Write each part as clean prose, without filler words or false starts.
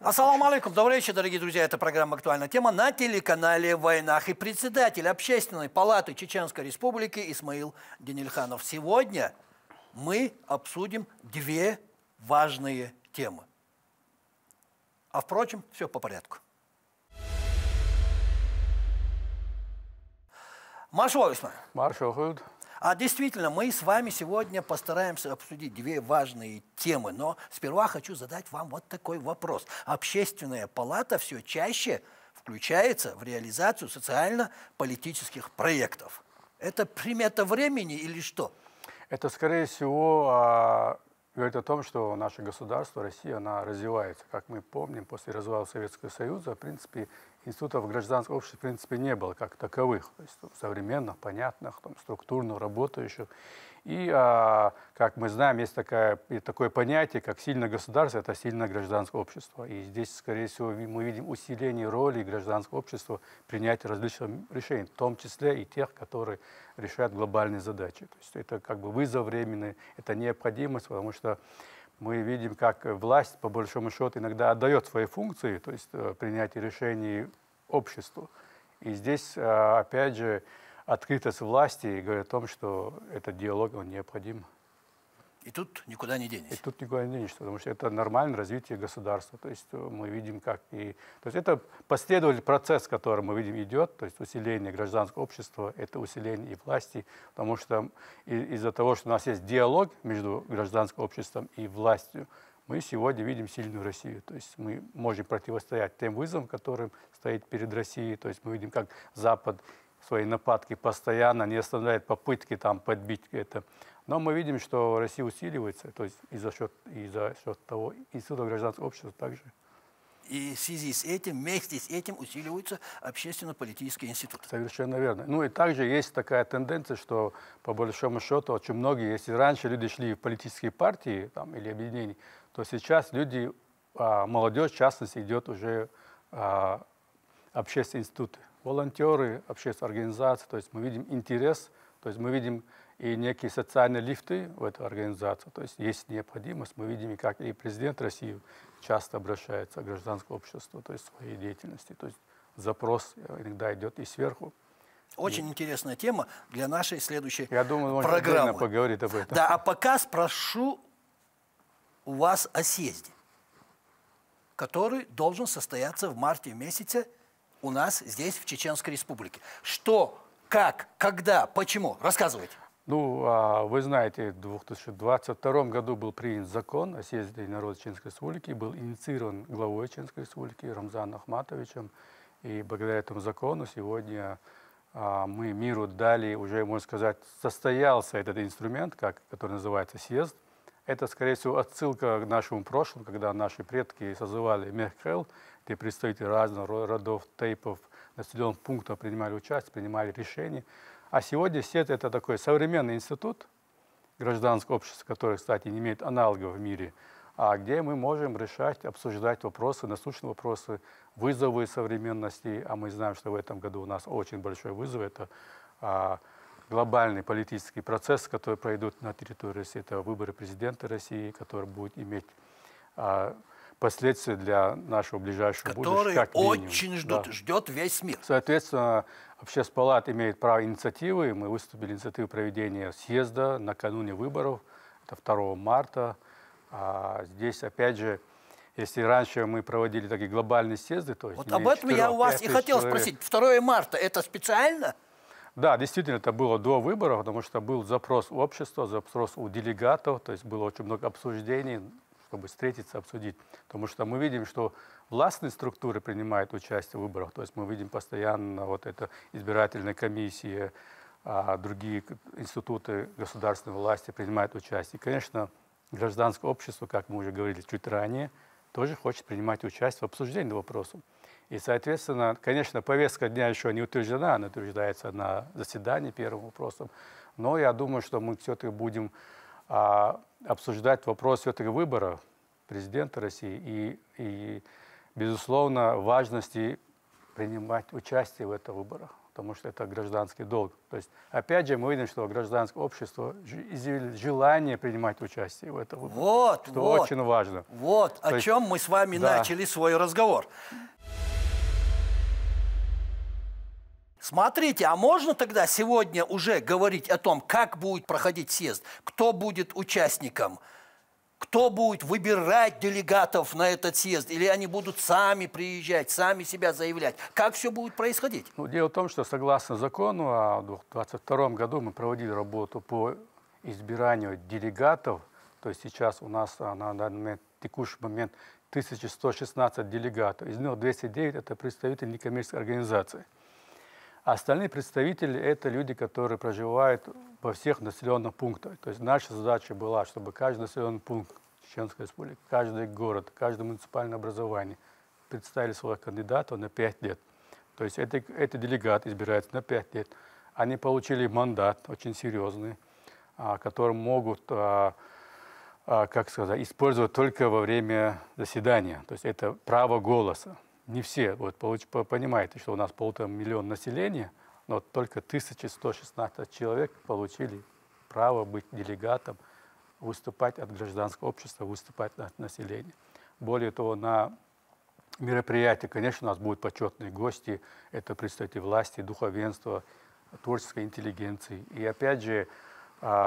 Ассаламу алейкум, добрый вечер, дорогие друзья. Это программа «Актуальная тема» на телеканале «Войнах». И председатель Общественной палаты Чеченской Республики Исмаил Денильханов. Сегодня мы обсудим две важные темы. А впрочем, все по порядку. Маршал Исмаил. Маршал. А действительно, мы с вами сегодня постараемся обсудить две важные темы. Но сперва хочу задать вам вот такой вопрос. Общественная палата все чаще включается в реализацию социально-политических проектов. Это примета времени или что? Это, скорее всего, говорит о том, что наше государство, Россия, она развивается. Как мы помним, после развала Советского Союза, в принципе, институтов гражданского общества, в принципе, не было как таковых, то есть современных, понятных, структурно работающих. И, как мы знаем, есть такое понятие, как сильное государство, это сильное гражданское общество. И здесь, скорее всего, мы видим усиление роли гражданского общества в принятии различных решений, в том числе и тех, которые решают глобальные задачи. То есть это как бы вызов временный, это необходимость, потому что мы видим, как власть, по большому счету, иногда отдает свои функции, то есть принятие решений обществу. И здесь, опять же, открытость власти говорит о том, что этот диалог, он необходим. И тут никуда не денешься. И тут никуда не денешься, потому что это нормальное развитие государства. То есть мы видим, как и... То есть это последовательный процесс, который мы видим идет, то есть усиление гражданского общества, это усиление и власти, потому что из-за того, что у нас есть диалог между гражданским обществом и властью, мы сегодня видим сильную Россию. То есть мы можем противостоять тем вызовам, которым стоит перед Россией. То есть мы видим, как Запад свои нападки постоянно не оставляет попытки там подбить это. Но мы видим, что Россия усиливается, то есть и за счет того института гражданского общества также. И в связи с этим, вместе с этим усиливаются общественно-политические институты. Совершенно верно. Ну и также есть такая тенденция, что по большому счету очень многие, если раньше люди шли в политические партии там, или объединения, то сейчас люди, молодежь в частности, идет уже в общественные институты. Волонтеры, общественные организации, то есть мы видим интерес, то есть мы видим и некие социальные лифты в эту организацию. То есть есть необходимость. Мы видим, как и президент России часто обращается к гражданскому обществу, то есть в своей деятельности. То есть запрос иногда идет и сверху. Очень интересная тема для нашей следующей Я думаю, программы. Он поговорит об этом. Да, а пока спрошу у вас о съезде, который должен состояться в марте месяце у нас здесь, в Чеченской Республике. Что, как, когда, почему? Рассказывайте. Ну, вы знаете, в 2022 году был принят закон о съезде народа Чеченской Республики, был инициирован главой Чеченской Республики Рамзаном Ахматовичем. И благодаря этому закону сегодня мы миру дали, уже, можно сказать, состоялся этот инструмент, который называется съезд. Это, скорее всего, отсылка к нашему прошлому, когда наши предки созывали Мехкел, где представители разных родов, тейпов, населенных пунктов принимали участие, принимали решения. А сегодня СЕД – это такой современный институт гражданского общества, который, кстати, не имеет аналогов в мире, где мы можем решать, обсуждать вопросы, насущные вопросы, вызовы современности. А мы знаем, что в этом году у нас очень большой вызов – это глобальный политический процесс, который пройдет на территории России. Это выборы президента России, который будет иметь последствия для нашего ближайшего будущего. Которые очень ждет весь мир. Соответственно, Общественная палата имеет право инициативы. Мы выступили инициативой проведения съезда накануне выборов. Это 2 марта. Здесь, опять же, если раньше мы проводили такие глобальные съезды, то есть... Вот об этом я у вас и хотел спросить. 2 марта – это специально? Да, действительно, это было до выборов, потому что был запрос у общества, запрос у делегатов, то есть было очень много обсуждений, чтобы встретиться, обсудить. Потому что мы видим, что властные структуры принимают участие в выборах. То есть мы видим постоянно вот это избирательная комиссия, другие институты государственной власти принимают участие. И, конечно, гражданское общество, как мы уже говорили чуть ранее, тоже хочет принимать участие в обсуждении вопросов. И, соответственно, конечно, повестка дня еще не утверждена, она утверждается на заседании первым вопросом. Но я думаю, что мы все-таки будем обсуждать вопрос все-таки выбора президента России и, безусловно, важности принимать участие в этих выборах, потому что это гражданский долг. То есть, опять же, мы видим, что гражданское общество изъявило желание принимать участие в этих выборах, что очень важно. Вот о чем мы с вами начали свой разговор. Смотрите, а можно тогда сегодня уже говорить о том, как будет проходить съезд, кто будет участником, кто будет выбирать делегатов на этот съезд, или они будут сами приезжать, сами себя заявлять? Как все будет происходить? Ну, дело в том, что согласно закону, в 2022 году мы проводили работу по избиранию делегатов. То есть сейчас у нас на текущий момент 1116 делегатов. Из них 209 – это представители некоммерческих организаций. А остальные представители – это люди, которые проживают во всех населенных пунктах. То есть наша задача была, чтобы каждый населенный пункт Чеченской Республики, каждый город, каждое муниципальное образование представили своих кандидатов на 5 лет. То есть эти делегаты избираются на 5 лет. Они получили мандат очень серьезный, который могут, как сказать, использовать только во время заседания. То есть это право голоса. Не все, вот понимаете, что у нас 1,5 миллиона населения, но только 1116 человек получили право быть делегатом, выступать от гражданского общества, выступать от населения. Более того, на мероприятии, конечно, у нас будут почетные гости, это представители власти, духовенства, творческой интеллигенции. И опять же,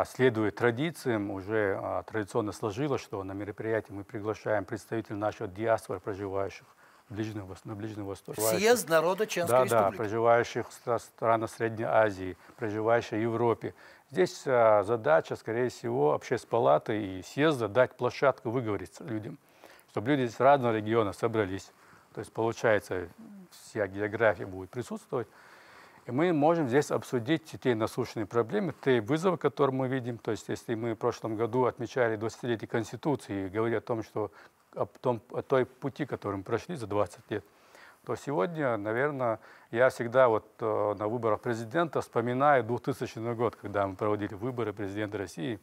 следуя традициям, уже традиционно сложилось, что на мероприятии мы приглашаем представителей нашего диаспоры, проживающих на Ближнем Востоке. Съезд народа Чеченской Республики. Да, проживающих в странах Средней Азии, проживающих в Европе. Здесь задача, скорее всего, общественной палаты и съезда дать площадку выговориться людям, чтобы люди из разных регионов собрались. То есть, получается, вся география будет присутствовать. И мы можем здесь обсудить те насущные проблемы, те вызовы, которые мы видим. То есть, если мы в прошлом году отмечали 20-летие Конституции и говорили о том, что о той пути, который мы прошли за 20 лет, то сегодня, наверное, я всегда на выборах президента вспоминаю 2000 год, когда мы проводили выборы президента России.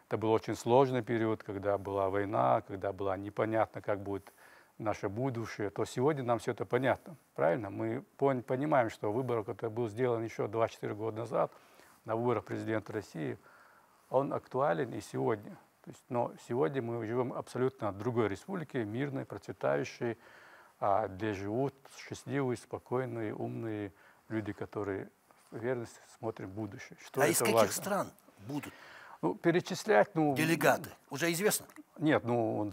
Это был очень сложный период, когда была война, когда было непонятно, как будет наше будущее. То сегодня нам все это понятно, правильно? Мы понимаем, что выбор, который был сделан еще 24 года назад на выборах президента России, он актуален и сегодня. Но сегодня мы живем абсолютно в другой республике, мирной, процветающей, где живут счастливые, спокойные, умные люди, которые с уверенностью смотрят в будущее. Что из каких стран будут перечислять? Делегаты? Уже известно? Нет,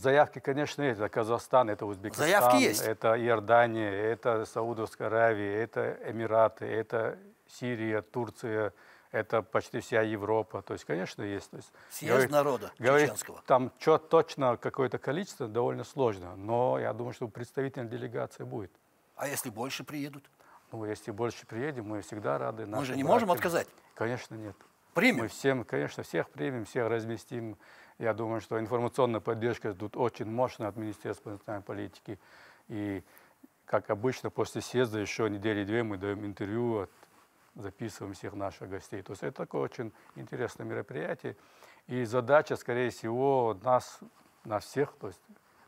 заявки, конечно, есть. Это Казахстан, это Узбекистан, заявки есть. Это Иордания, это Саудовская Аравия, это Эмираты, это Сирия, Турция. Это почти вся Европа. То есть, конечно, есть. То есть, съезд народа чеченского. Там точно какое-то количество довольно сложно. Но я думаю, что представительная делегация будет. А если больше приедут? Если больше приедем, мы всегда рады. Мы же не можем отказать? Конечно, нет. Примем? Мы всех примем, всех разместим. Я думаю, что информационная поддержка тут очень мощная от Министерства национальной политики. И, как обычно, после съезда еще недели-две мы даем интервью, записываем всех наших гостей. То есть это такое очень интересное мероприятие. И задача, скорее всего, нас всех, то есть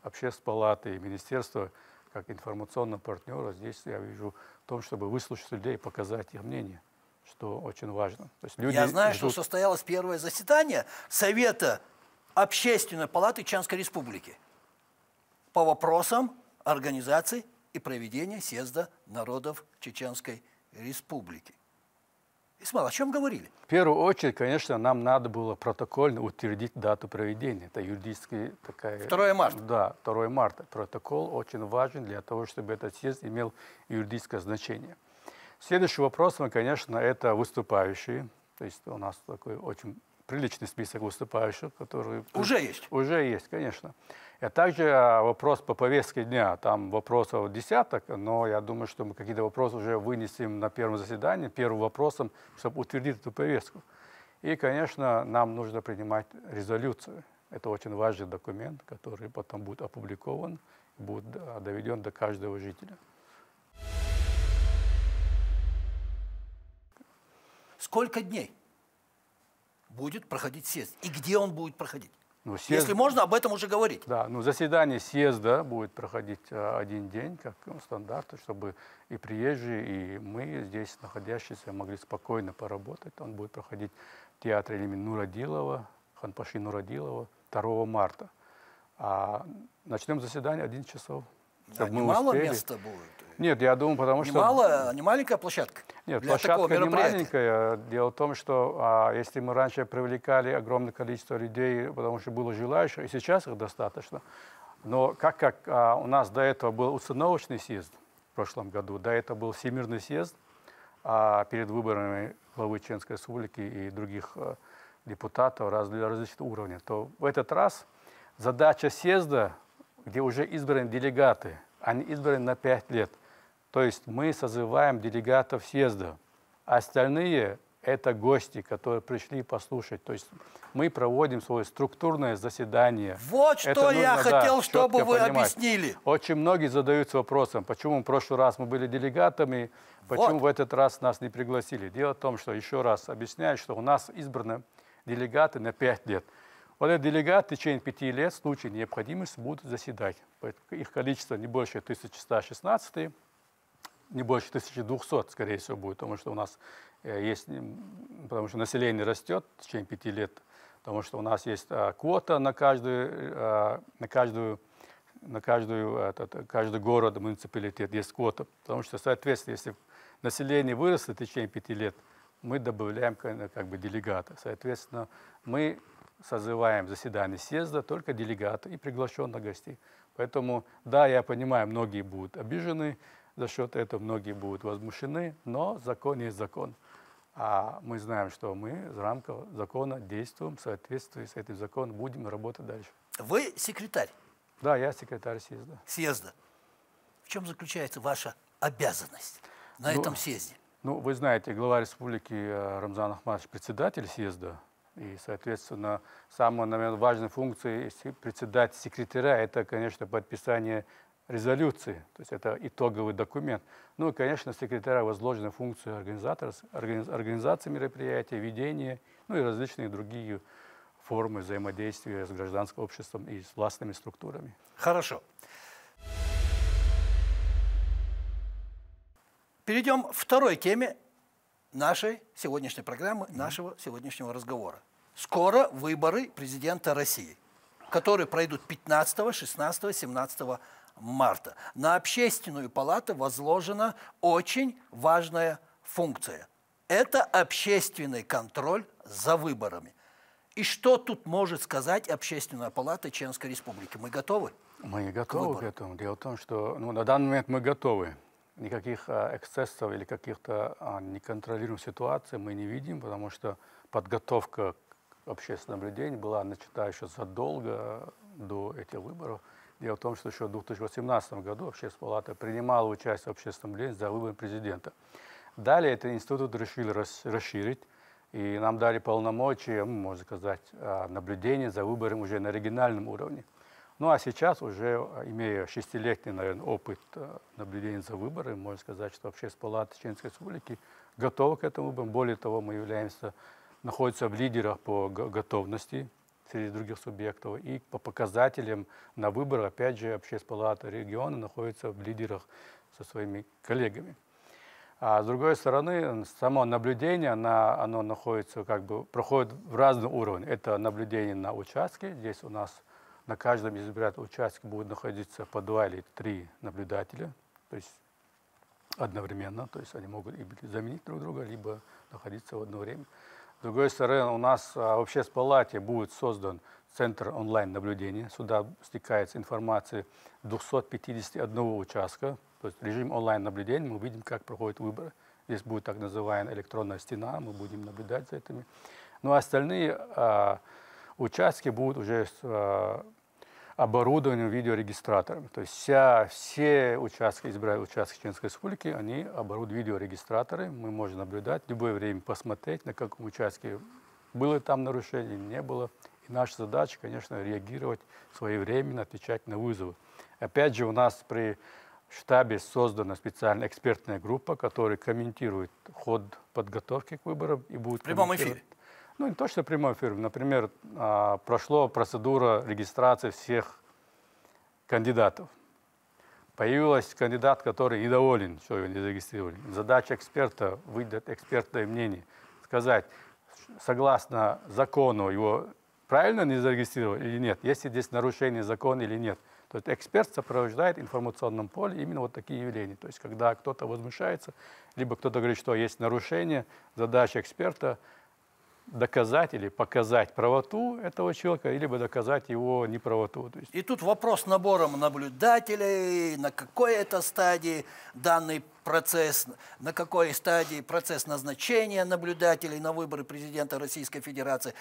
общественной палаты и министерства, как информационного партнера, здесь я вижу в том, чтобы выслушать людей и показать их мнение, что очень важно. То есть люди я знаю, что состоялось первое заседание Совета Общественной палаты Чеченской Республики по вопросам организации и проведения съезда народов Чеченской Республики. Исмаил, о чем говорили? В первую очередь, конечно, нам надо было протокольно утвердить дату проведения. Это юридически такая... 2 марта. Да, 2 марта. Протокол очень важен для того, чтобы этот съезд имел юридическое значение. Следующий вопрос, конечно, это выступающие. То есть у нас такой очень приличный список выступающих, которые... Уже есть? Уже есть, конечно. А также вопрос по повестке дня. Там вопросов десяток, но я думаю, что мы какие-то вопросы уже вынесем на первом заседании, первым вопросом, чтобы утвердить эту повестку. И, конечно, нам нужно принимать резолюцию. Это очень важный документ, который потом будет опубликован, будет доведен до каждого жителя. Сколько дней будет проходить съезд? И где он будет проходить? Ну, Если можно, об этом уже говорить. Да, ну, заседание съезда будет проходить один день, как стандарт, чтобы и приезжие, и мы здесь находящиеся могли спокойно поработать. Он будет проходить в театре имени Нурадилова, Ханпаши Нурадилова 2 марта. А начнем заседание 11 часов. Да, немало места будет? Нет, я думаю, потому что... Не маленькая площадка? Нет, для такого площадка не мероприятия? маленькая. Дело в том, что если мы раньше привлекали огромное количество людей, потому что было желающих, и сейчас их достаточно, но как у нас до этого был установочный съезд в прошлом году, до этого был Всемирный съезд перед выборами главы Чеченской Республики и других депутатов различных уровней, то в этот раз задача съезда, где уже избраны делегаты, они избраны на 5 лет. То есть мы созываем делегатов съезда. Остальные – это гости, которые пришли послушать. То есть мы проводим свое структурное заседание. Вот что я хотел, чтобы вы объяснили. Очень многие задаются вопросом, почему в прошлый раз мы были делегатами, почему в этот раз нас не пригласили. Дело в том, что, еще раз объясняю, что у нас избраны делегаты на 5 лет. Вот эти делегаты в течение 5 лет в случае необходимости будут заседать. Их количество не больше 1116, не больше 1200, скорее всего, будет, потому что у нас есть, потому что население растет в течение 5 лет, потому что у нас есть квота на каждый город, муниципалитет, есть квота, потому что, соответственно, если население выросло в течение 5 лет, мы добавляем как бы делегата. Соответственно, мы созываем заседание съезда только делегаты и приглашенных гостей. Поэтому, да, я понимаю, многие будут обижены за счет этого, многие будут возмущены, но закон есть закон. А мы знаем, что мы в рамках закона действуем, в соответствии с этим законом будем работать дальше. Вы секретарь? Да, я секретарь съезда. Съезда. В чем заключается ваша обязанность на этом съезде? Ну, вы знаете, глава республики Рамзан Ахматович председатель съезда. И, соответственно, самая, наверное, важная функция председателя секретаря – это, конечно, подписание резолюции, то есть это итоговый документ. Ну и, конечно, секретаря возложена функция организации мероприятия, ведения, ну и различные другие формы взаимодействия с гражданским обществом и с властными структурами. Хорошо. Перейдем к второй теме нашей сегодняшней программы, нашего сегодняшнего разговора. Скоро выборы президента России, которые пройдут 15, 16, 17 марта. На Общественную палату возложена очень важная функция. Это общественный контроль за выборами. И что тут может сказать Общественная палата Чеченской Республики? Мы готовы? Мы готовы к этому. Дело в том, что на данный момент мы готовы. Никаких эксцессов или каких-то неконтролируемых ситуаций мы не видим, потому что подготовка к общественному наблюдению была начата еще задолго до этих выборов. Дело в том, что еще в 2018 году Общественная палата принимала участие в общественном наблюдении за выбором президента. Далее этот институт решили расширить, и нам дали полномочия, можно сказать, наблюдения за выборами уже на региональном уровне. Ну а сейчас, уже имея 6-летний, наверное, опыт наблюдения за выборами, можно сказать, что Общественная палата Чеченской Республики готова к этому выборам. Более того, мы находимся в лидерах по готовности среди других субъектов. И по показателям на выборах, опять же, Общественная палата региона находится в лидерах со своими коллегами. А с другой стороны, само наблюдение, оно находится, проходит в разном уровне. Это наблюдение на участке. Здесь у нас на каждом избирательном участке будет находиться по 2 или 3 наблюдателя, то есть одновременно, то есть они могут заменить друг друга, либо находиться в одно время. С другой стороны, у нас в Общественной палате будет создан центр онлайн-наблюдения. Сюда стекается информация 251 участка, то есть режим онлайн-наблюдения, мы видим, как проходят выборы. Здесь будет так называемая электронная стена, мы будем наблюдать за этими. Ну а остальные участки будут уже оборудованы видеорегистраторами. То есть все участки, избирательные участки Чеченской Республики, они оборудуют видеорегистраторы. Мы можем наблюдать, в любое время посмотреть, на каком участке было там нарушение, не было. И наша задача, конечно, реагировать своевременно, отвечать на вызовы. Опять же, у нас при штабе создана специальная экспертная группа, которая комментирует ход подготовки к выборам и будет в прямом эфире. Ну, не то, что прямой эфир. Например, прошла процедура регистрации всех кандидатов. Появился кандидат, который недоволен, что его не зарегистрировали. Задача эксперта — выдать экспертное мнение, сказать, согласно закону его правильно не зарегистрировали или нет, есть ли здесь нарушение закона или нет. То есть эксперт сопровождает в информационном поле именно вот такие явления. То есть когда кто-то возмущается, либо кто-то говорит, что есть нарушение, задача эксперта — доказать или показать правоту этого человека, либо доказать его неправоту. То есть... И тут вопрос набором наблюдателей, на какой это стадии данный процесс, на какой стадии процесс назначения наблюдателей на выборы президента Российской Федерации.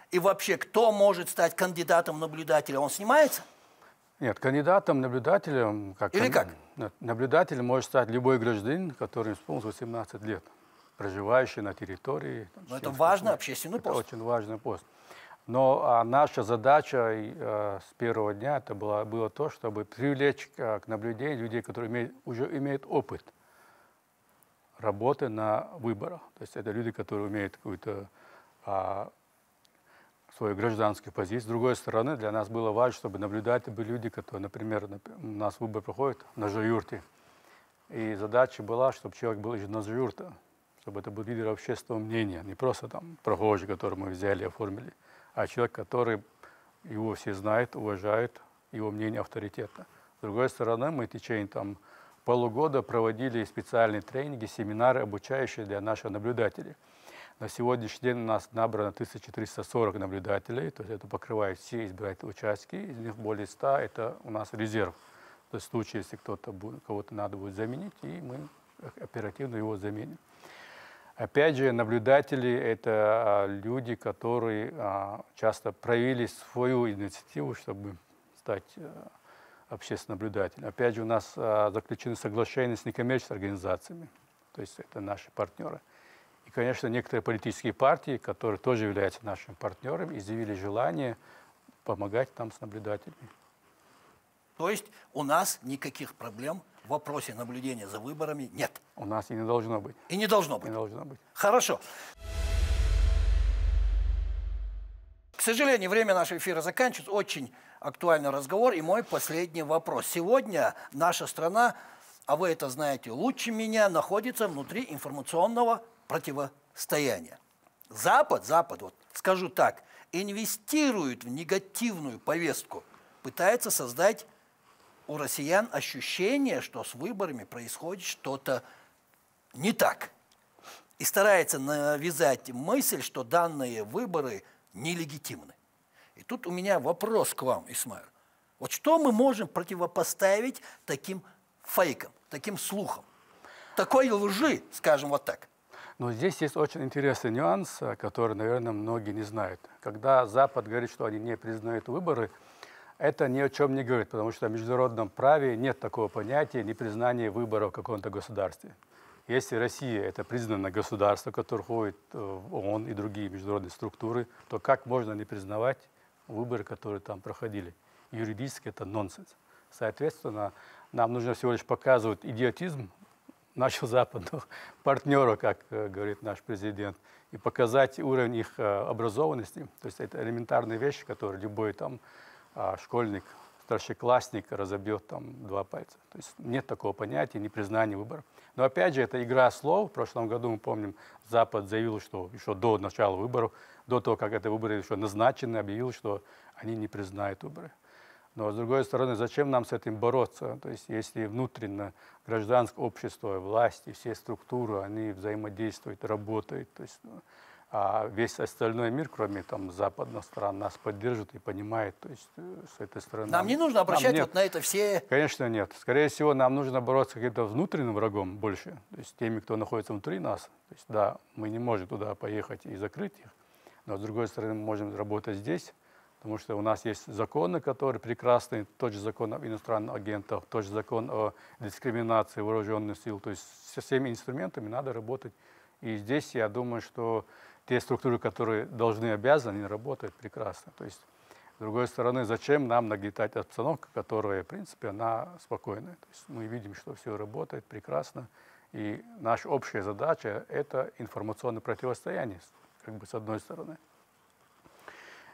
И вообще, кто может стать кандидатом наблюдателя? Он снимается? Нет, кандидатом, наблюдателем... Или как? Нет, наблюдателем может стать любой гражданин, который исполнилось 18 лет, проживающий на территории. Но это важный общественный пост. Это очень важный пост. Но наша задача с первого дня это было то, чтобы привлечь к наблюдению людей, которые уже имеют опыт работы на выборах. То есть это люди, которые имеют какую-то свою гражданскую позицию. С другой стороны, для нас было важно, чтобы наблюдатели были люди, которые, например, у нас выбор проходит на жюрте. И задача была, чтобы человек был из жюрта, чтобы это был лидер общественного мнения, не просто там прохожий, которого мы взяли и оформили, а человек, который его все знают, уважают, его мнение авторитетно. С другой стороны, мы в течение полугода проводили специальные тренинги, семинары, обучающие для наших наблюдателей. На сегодняшний день у нас набрано 1340 наблюдателей, то есть это покрывает все избирательные участки, из них более 100 – это у нас резерв. То есть в случае, если кого-то надо будет заменить, и мы оперативно его заменим. Опять же, наблюдатели – это люди, которые часто проявили свою инициативу, чтобы стать общественным наблюдателем. Опять же, у нас заключены соглашения с некоммерческими организациями, то есть это наши партнеры. И, конечно, некоторые политические партии, которые тоже являются нашими партнерами, изъявили желание помогать нам с наблюдателями. То есть у нас никаких проблем в вопросе наблюдения за выборами нет. У нас и не должно быть. И не должно быть. Не должно быть. Хорошо. К сожалению, время нашего эфира заканчивается. Очень актуальный разговор. И мой последний вопрос. Сегодня наша страна, а вы это знаете лучше меня, находится внутри информационного противостояния. Запад, вот скажу так, инвестирует в негативную повестку, пытается создать у россиян ощущение, что с выборами происходит что-то не так. И старается навязать мысль, что данные выборы нелегитимны. И тут у меня вопрос к вам, Исмаил. Вот что мы можем противопоставить таким фейкам, таким слухам, такой лжи, скажем вот так? Но здесь есть очень интересный нюанс, который, наверное, многие не знают. Когда Запад говорит, что они не признают выборы, это ни о чем не говорит, потому что в международном праве нет такого понятия непризнания выборов в каком-то государстве. Если Россия – это признанное государство, которое входит в ООН и другие международные структуры, то как можно не признавать выборы, которые там проходили? Юридически это нонсенс. Соответственно, нам нужно всего лишь показывать идиотизм наших западных партнеров, как говорит наш президент, и показать уровень их образованности. То есть это элементарные вещи, которые любой школьник, старшеклассник разобьет два пальца. То есть нет такого понятия непризнания выборов. Но опять же, это игра слов. В прошлом году, мы помним, Запад заявил, что еще до начала выборов, до того, как это выборы еще назначены, объявил, что они не признают выборы. Но, с другой стороны, зачем нам с этим бороться? То есть, если внутренне гражданское общество, власти, все структуры, они взаимодействуют, работают, то есть, а весь остальной мир, кроме западных стран, нас поддержит и понимает, то есть, с этой стороны. Нам не нужно обращать вот на это все... Конечно, нет. Скорее всего, нам нужно бороться с каким-то внутренним врагом больше, то есть теми, кто находится внутри нас. То есть, да, мы не можем туда поехать и закрыть их, но, с другой стороны, мы можем работать здесь, потому что у нас есть законы, которые прекрасны, тот же закон об иностранных агентах, тот же закон о дискриминации вооруженных сил. То есть со всеми инструментами надо работать. И здесь я думаю, что те структуры, которые должны, обязаны, они работают прекрасно. То есть, с другой стороны, зачем нам нагнетать обстановку, которая, в принципе, она спокойная. То есть мы видим, что все работает прекрасно. И наша общая задача – это информационное противостояние. как бы с одной стороны.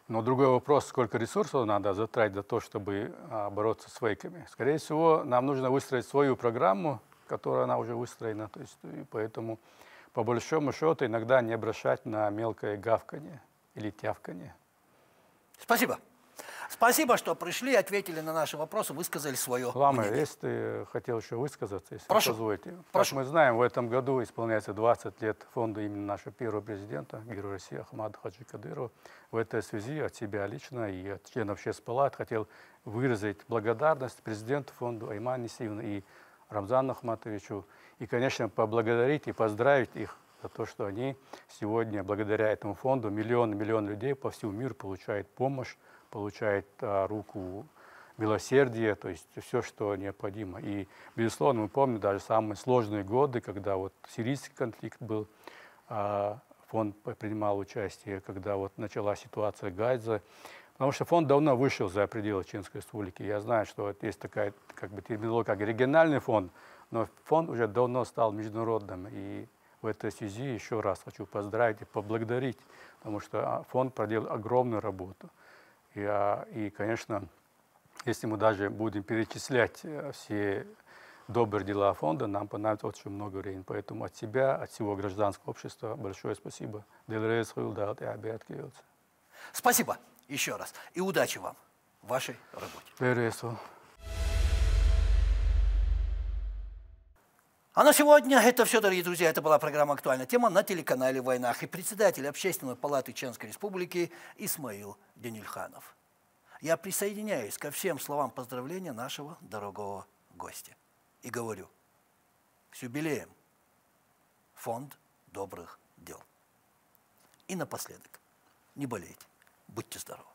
Но другой вопрос, сколько ресурсов надо затратить для того, чтобы бороться с фейками. Скорее всего, нам нужно выстроить свою программу, которая она уже выстроена. То есть, и поэтому, по большому счету, иногда не обращать на мелкое гавканье или тявканье. Спасибо. Спасибо, что пришли, ответили на наши вопросы, высказали свое мнение. Если ты хотел еще высказаться, если Прошу. позволите. Прошу. Как мы знаем, в этом году исполняется 20 лет фонда имени нашего первого президента, Героя России Ахмада Хаджи Кадырова. В этой связи от себя лично и от членов Общеспалаты хотел выразить благодарность президенту фонда Аймане Исаевне и Рамзану Ахматовичу. И, конечно, поблагодарить и поздравить их за то, что они сегодня, благодаря этому фонду, миллион людей по всему миру получают помощь, получает руку милосердия, то есть все, что необходимо. И, безусловно, мы помним даже самые сложные годы, когда вот сирийский конфликт был, фонд принимал участие, когда вот началась ситуация Газа, потому что фонд давно вышел за пределы Чеченской Республики. Я знаю, что вот есть такая как бы терминология, как региональный фонд, но фонд уже давно стал международным. И в этой связи еще раз хочу поздравить и поблагодарить, потому что фонд проделал огромную работу. И, конечно, если мы даже будем перечислять все добрые дела фонда, нам понадобится очень много времени. Поэтому от себя, от всего гражданского общества большое спасибо. Спасибо еще раз. И удачи вам в вашей работе. А на сегодня это все, дорогие друзья. Это была программа «Актуальная тема» на телеканале «Войнах». И председатель Общественной палаты Чеченской Республики Исмаил Денильханов. Я присоединяюсь ко всем словам поздравления нашего дорогого гостя. И говорю, с юбилеем, фонд добрых дел. И напоследок, не болейте, будьте здоровы.